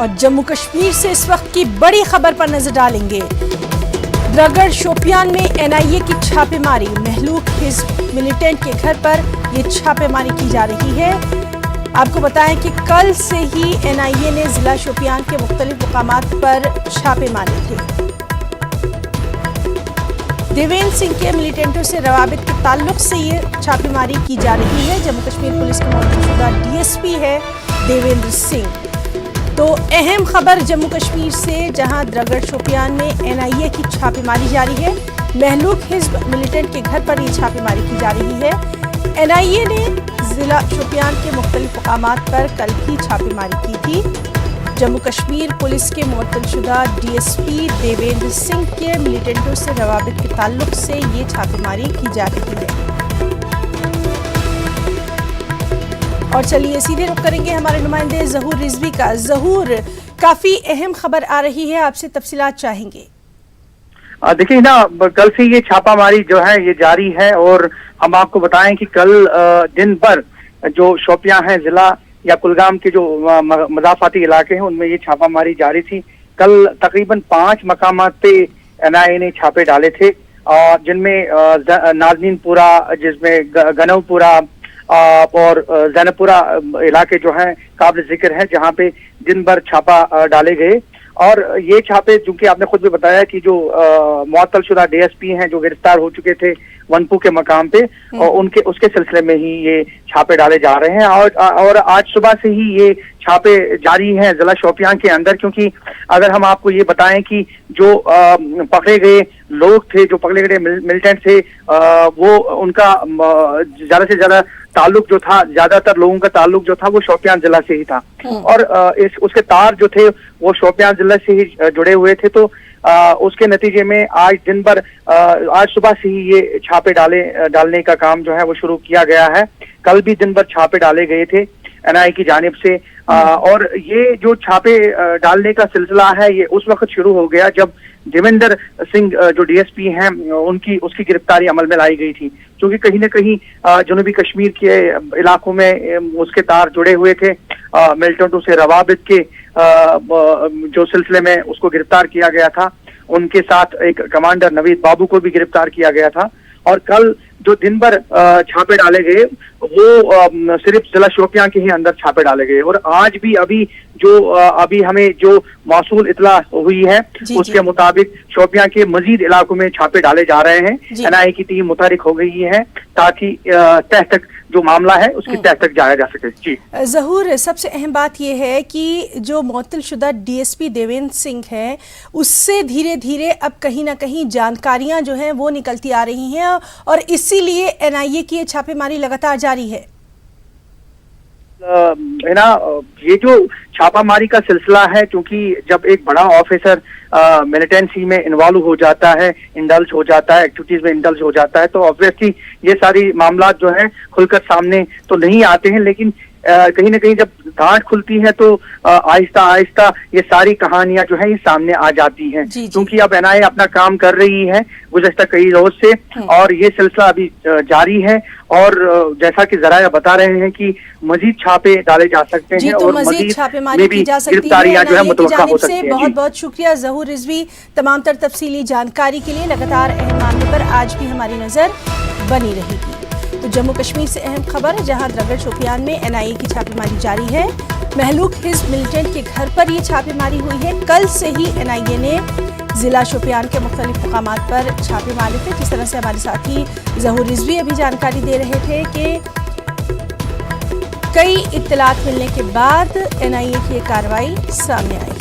और जम्मू कश्मीर से इस वक्त की बड़ी खबर पर नजर डालेंगे। द्रगड़ शोपियान में एनआईए की छापेमारी, महलूक हिज़्ब मिलिटेंट के घर पर यह छापेमारी की जा रही है। आपको बताएं कि कल से ही एनआईए ने जिला शोपियान के मुख्तलिफ मुकामात पर छापे मारे थे। देवेंद्र सिंह के मिलिटेंटों से रवाबित के ताल्लुक से ये छापेमारी की जा रही है। जम्मू कश्मीर पुलिस के मौजूदा डीएसपी है देवेंद्र सिंह। तो अहम खबर जम्मू कश्मीर से, जहां द्रगड़ शोपियान में एनआईए की छापेमारी जारी है। महलूक हिज़्ब मिलिटेंट के घर पर ये छापेमारी की जा रही है। एनआईए ने जिला शोपियान के मुख्तलिफ मुकामात पर कल भी छापेमारी की थी। जम्मू कश्मीर पुलिस के मुअत्तलशुदा डीएसपी देवेंद्र सिंह के मिलिटेंटों से रवाबित के ताल्लुक से ये छापेमारी की जा रही है। और चलिए सीधे रुख करेंगे हमारे नुमाइंदे ज़हूर रिजवी का। ज़हूर, काफी अहम खबर आ रही है, आपसे तफसीलात चाहेंगे। देखिए ना, कल से ये छापामारी जो है ये जारी है और हम आपको बताएं कि कल दिन भर जो शोपियां हैं जिला या कुलगाम के जो मज़ाफ़ाती इलाके हैं उनमें ये छापामारी जारी थी। कल तकरीबन 5 मकामात पे एनआईए ने छापे डाले थे, जिनमें नाज़नीनपुरा, जिसमें गनवपुरा और जैनपुरा इलाके जो हैं काबिल जिक्र है, जहाँ पे दिन भर छापा डाले गए। और ये छापे, चूंकि आपने खुद भी बताया कि जो मुअत्तलशुदा डीएसपी हैं जो गिरफ्तार हो चुके थे वनपू के मकाम पे, और उसके सिलसिले में ही ये छापे डाले जा रहे हैं। और आज सुबह से ही ये छापे जारी हैं जिला शोपियान के अंदर, क्योंकि अगर हम आपको ये बताएं कि जो पकड़े गए लोग थे, जो पकड़े गए मिलिटेंट थे, वो उनका ज्यादा से ज्यादा ताल्लुक जो था, ज्यादातर लोगों का ताल्लुक जो था वो शोपियान जिला से ही था। और उसके तार जो थे वो शोपियान जिला से ही जुड़े हुए थे। तो उसके नतीजे में आज दिन भर, आज सुबह से ही ये छापे डालने का काम जो है वो शुरू किया गया है। कल भी दिन भर छापे डाले गए थे एनआईए की जानिब से। और ये जो छापे डालने का सिलसिला है ये उस वक्त शुरू हो गया जब देवेंद्र सिंह जो डीएसपी हैं उसकी गिरफ्तारी अमल में लाई गई थी, क्योंकि कहीं ना कहीं जनूबी कश्मीर के इलाकों में उसके तार जुड़े हुए थे। मिलिटेंटों से रवाबित के जो सिलसिले में उसको गिरफ्तार किया गया था। उनके साथ एक कमांडर नवीद बाबू को भी गिरफ्तार किया गया था। और कल जो दिन भर छापे डाले गए वो सिर्फ जिला शोपियां के ही अंदर छापे डाले गए। और आज भी अभी हमें जो मौसूल इतला हुई है उसके मुताबिक शोपियां के मजीद इलाकों में छापे डाले जा रहे हैं। एनआईए की टीम मुतहरिक हो गई है ताकि तह तक जो मामला है उसकी तह तक जाया जा सके। जी ज़हूर, सबसे अहम बात यह है कि जो मुअत्तलशुदा डीएसपी देवेंद्र सिंह है उससे धीरे धीरे अब कहीं ना कहीं जानकारियां जो हैं वो निकलती आ रही हैं, और इसीलिए एनआईए की छापेमारी लगातार जारी है। ये जो छापामारी का सिलसिला है, क्योंकि जब एक बड़ा ऑफिसर मिलिटेंसी में इन्वॉल्व हो जाता है, इंडल्ज हो जाता है, एक्टिविटीज में इंडल्ज हो जाता है, तो ऑब्वियसली ये सारी मामला जो है खुलकर सामने तो नहीं आते हैं। लेकिन कहीं ना कहीं जब गांठ खुलती है तो आहिस्ता आहिस्ता ये सारी कहानियां जो है ये सामने आ जाती हैं। क्योंकि अब एनआईए अपना काम कर रही है गुज़श्ता कई रोज से, और ये सिलसिला अभी जारी है। और जैसा कि जराया बता रहे हैं कि मजीद छापे डाले जा सकते हैं और मजीद छापेमारी की जा सकती है। गिरफ्तारियां जो है मुतवक्का हो सकती हैं। बहुत बहुत शुक्रिया ज़हूर रिजवी तमाम तर तफसीली जानकारी के लिए। लगातार अहम मामले पर आज भी हमारी नजर बनी रहेगी। तो जम्मू कश्मीर से अहम खबर, जहां द्रगड़ शोपियान में एनआईए की छापेमारी जारी है। महलूक हिज़्ब मिलिटेंट के घर पर यह छापेमारी हुई है। कल से ही एनआईए ने जिला शोपियान के मुख्तलिफ मुकामात पर छापे मारे थे। जिस तरह से हमारे साथी ज़हूर रिजवी अभी जानकारी दे रहे थे कि कई इत्तलात मिलने के बाद एनआईए की ये कार्रवाई सामने आई।